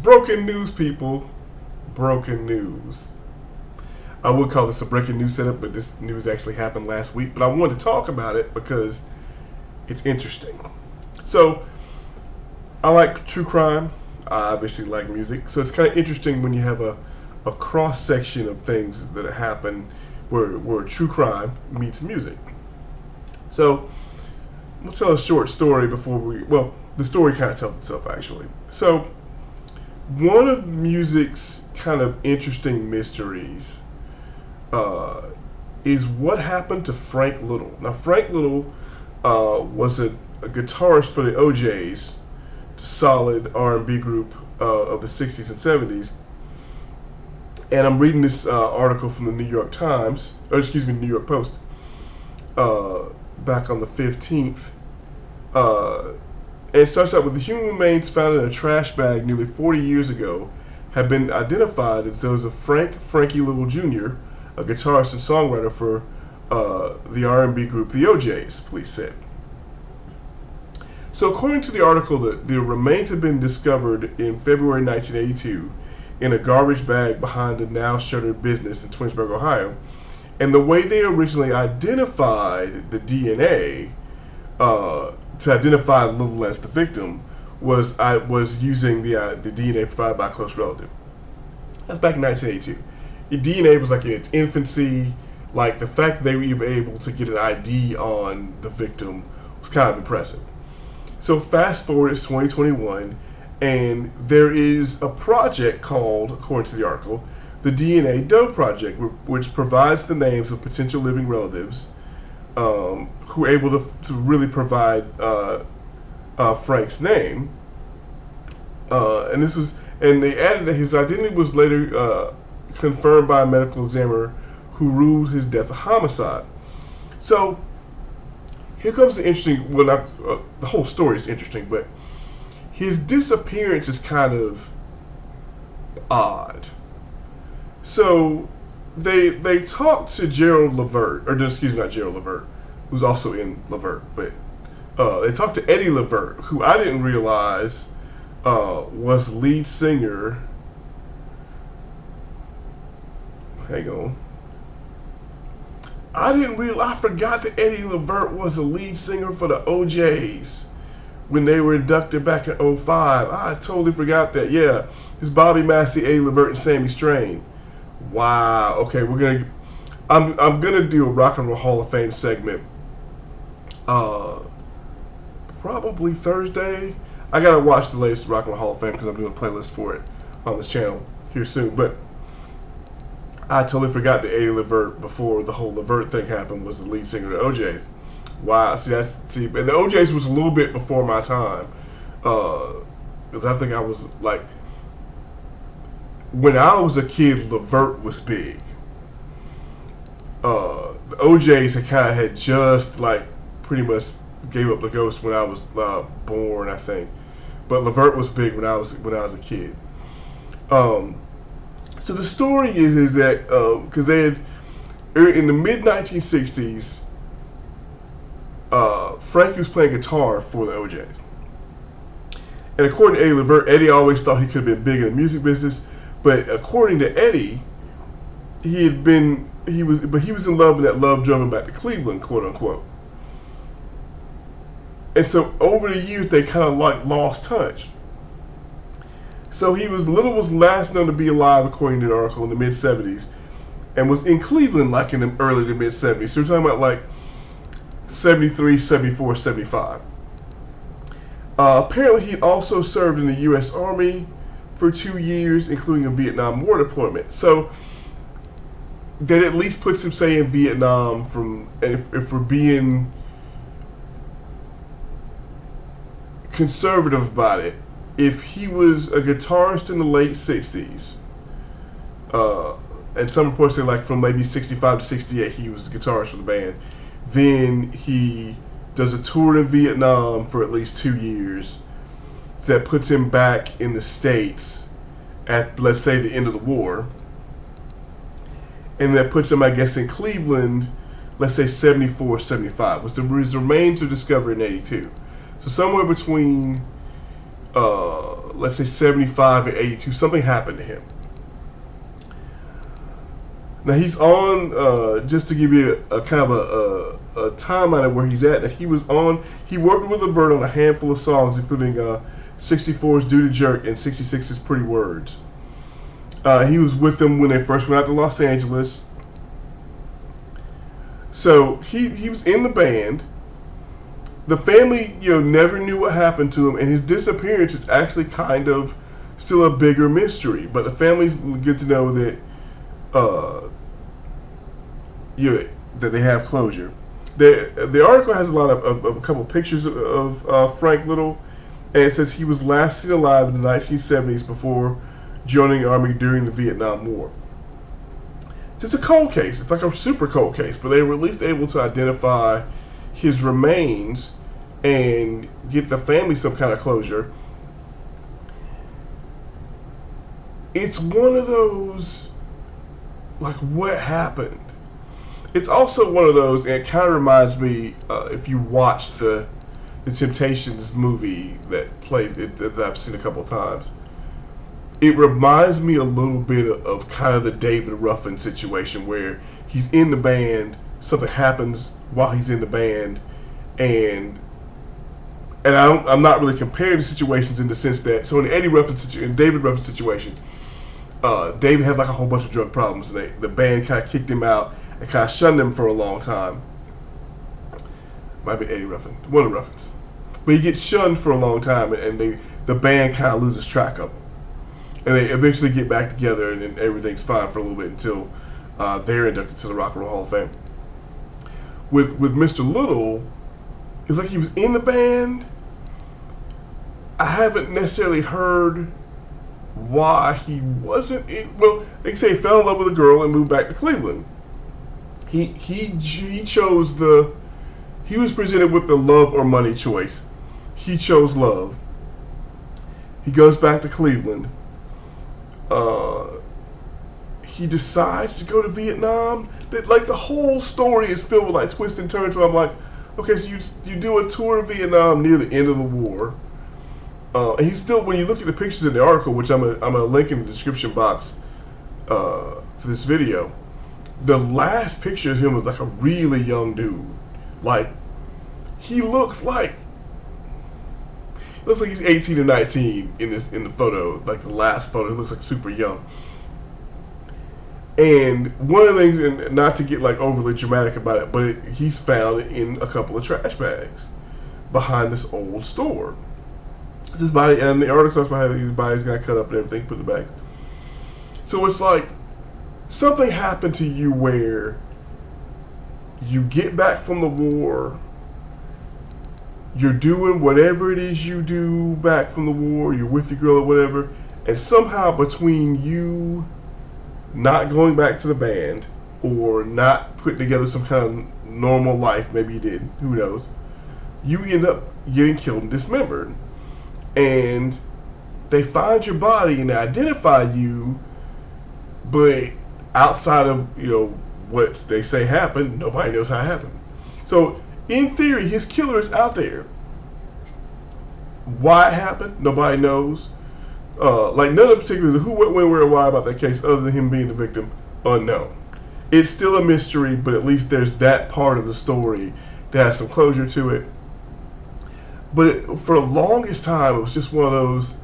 Broken news, people. Broken news. I would call this a breaking news setup, but this news actually happened last week. But I wanted to talk about it because it's interesting. So, I like true crime. I obviously like music. So it's kind of interesting when you have a cross section of things that happen where true crime meets music. So, we'll tell a short story before the story kind of tells itself actually. So, one of music's kind of interesting mysteries is what happened to Frank Little. Now, Frank Little was a guitarist for the O'Jays, the solid R&B group of the 60s and 70s. And I'm reading this article from the New York Post, back on the 15th. And it starts out with the human remains found in a trash bag nearly 40 years ago have been identified as those of Frankie Little Jr., a guitarist and songwriter for the R&B group the O'Jays, police said. So according to the article, the remains have been discovered in February 1982 in a garbage bag behind a now shuttered business in Twinsburg, Ohio. And the way they originally identified the DNA to identify Little as the victim was using the DNA provided by a close relative. That's back in 1982. The DNA was like in its infancy. Like the fact that they were even able to get an ID on the victim was kind of impressive. So fast forward, it's 2021, and there is a project called, according to the article, the DNA Doe Project, which provides the names of potential living relatives who are able to really provide Frank's name. And they added that his identity was later confirmed by a medical examiner who ruled his death a homicide. So here comes the interesting. Well, the whole story is interesting, but his disappearance is kind of odd. So they talked to Gerald Levert, not Gerald Levert, who's also in Levert, but they talked to Eddie Levert, who I didn't realize was lead singer. Hang on. I forgot that Eddie Levert was the lead singer for the O'Jays when they were inducted back in 2005. I totally forgot that. Yeah, it's Bobby Massey, Eddie Levert, and Sammy Strain. Wow. Okay, I'm gonna do a Rock and Roll Hall of Fame segment. Probably Thursday. I gotta watch the latest Rock and Roll Hall of Fame because I'm doing a playlist for it on this channel here soon. But I totally forgot that Eddie Levert, before the whole Levert thing happened, was the lead singer of the O'Jays. Wow. And the O'Jays was a little bit before my time, because I think I was like, when I was a kid, Levert was big. The O'Jays had just like pretty much gave up the ghost when I was born, I think. But Levert was big when I was a kid. So the story is that because they had in the mid 1960s, Frankie was playing guitar for the O'Jays, and according to Eddie Levert, Eddie always thought he could have been big in the music business, but according to Eddie, he was in love, and that love drove him back to Cleveland, quote unquote. And so over the years, they kind of like lost touch. So Little was last known to be alive, according to the article, in the mid 70s, and was in Cleveland like in the early to mid 70s. So we're talking about like 73, 74, 75. Apparently, he also served in the U.S. Army for 2 years, including a Vietnam War deployment. So that at least puts him, say, in Vietnam. And if we're being conservative about it, if he was a guitarist in the late 60s, and some reports say like from maybe 65 to 68 he was a guitarist for the band, then he does a tour in Vietnam for at least 2 years. So that puts him back in the States at, let's say, the end of the war. And that puts him, I guess, in Cleveland, let's say 74, 75. His remains are discovered in 82. So somewhere between let's say 75 and 82, something happened to him. Now he's on, just to give you a kind of a timeline of where he's at. He worked with Levert on a handful of songs, including 64's "Do the Jerk" and 66's "Pretty Words." He was with them when they first went out to Los Angeles. So he was in the band. The family, never knew what happened to him, and his disappearance is actually kind of still a bigger mystery. But the family's good to know that, that they have closure. The article has a lot of a couple of pictures of Frank Little, and it says he was last seen alive in the 1970s before joining the Army during the Vietnam War. It's a cold case. It's like a super cold case, but they were at least able to identify his remains and get the family some kind of closure. It's one of those, like, what happened? It's also one of those, and it kind of reminds me, if you watch the Temptations movie that plays it, that I've seen a couple of times, it reminds me a little bit of kind of the David Ruffin situation where he's in the band, something happens while he's in the band, and I'm not really comparing the situations in the sense that, so in the David Ruffin situation, David had like a whole bunch of drug problems, and the band kind of kicked him out and kind of shunned him for a long time. Might be Eddie Ruffin, one of the Ruffins, but he gets shunned for a long time, and the band kind of loses track of him. And they eventually get back together, and then everything's fine for a little bit until they're inducted to the Rock and Roll Hall of Fame. With Mr. Little, it's like he was in the band. I haven't necessarily heard why he wasn't in. Well, they can say he fell in love with a girl and moved back to Cleveland. He chose he was presented with the love or money choice. He chose love. He goes back to Cleveland. He decides to go to Vietnam. That, like, the whole story is filled with like twists and turns. Where I'm like, okay, so you do a tour of Vietnam near the end of the war. And he's still, when you look at the pictures in the article, which I'm gonna link in the description box for this video, the last picture of him was like a really young dude. Like, he looks like he's 18 or 19 in the photo, like the last photo. He looks like super young. And one of the things, and not to get like overly dramatic about it, but he's found in a couple of trash bags behind this old store. It's his body, and the article talks about how his body's got cut up and everything, put in the bags. So it's like something happened to you where you get back from the war. You're doing whatever it is you do back from the war. You're with your girl or whatever. And somehow between you not going back to the band or not putting together some kind of normal life, maybe you did, who knows, you end up getting killed and dismembered. And they find your body and they identify you, but outside of, what they say happened, nobody knows how it happened. So in theory, his killer is out there. Why it happened, nobody knows. Like, none of the particulars, who, what, when, where, and why about that case, other than him being the victim, unknown. It's still a mystery, but at least there's that part of the story that has some closure to it. But for the longest time, it was just one of those,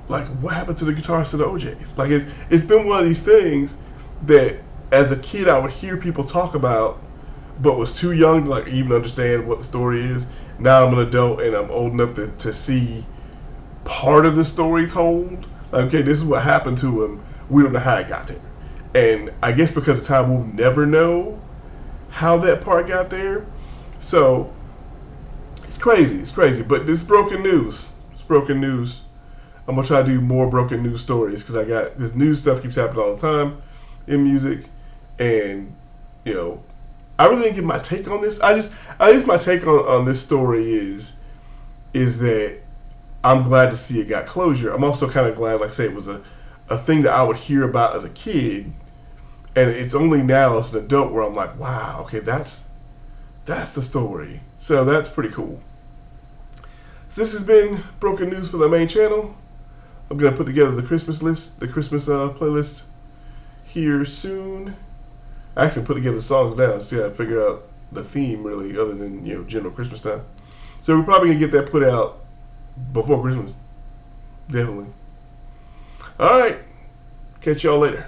like, what happened to the guitarist of the OJs? Like, it's been one of these things that, as a kid, I would hear people talk about, but was too young to, like, even understand what the story is. Now I'm an adult and I'm old enough to see part of the story told. Like, okay, this is what happened to him. We don't know how it got there. And I guess because of time, we'll never know how that part got there. So it's crazy. But this broken news. I'm going to try to do more broken news stories because I got this news stuff keeps happening all the time in music. And, I really didn't get my take on this. I guess my take on this story is that I'm glad to see it got closure. I'm also kind of glad, like I say, it was a thing that I would hear about as a kid, and it's only now as an adult where I'm like, wow, okay, that's the story. So that's pretty cool. So this has been Broken News for the main channel. I'm gonna put together the Christmas list, the Christmas playlist here soon. I actually put together songs now. Still gotta figure out the theme really, other than general Christmas time. So we're probably gonna get that put out before Christmas. Definitely. All right. Catch y'all later.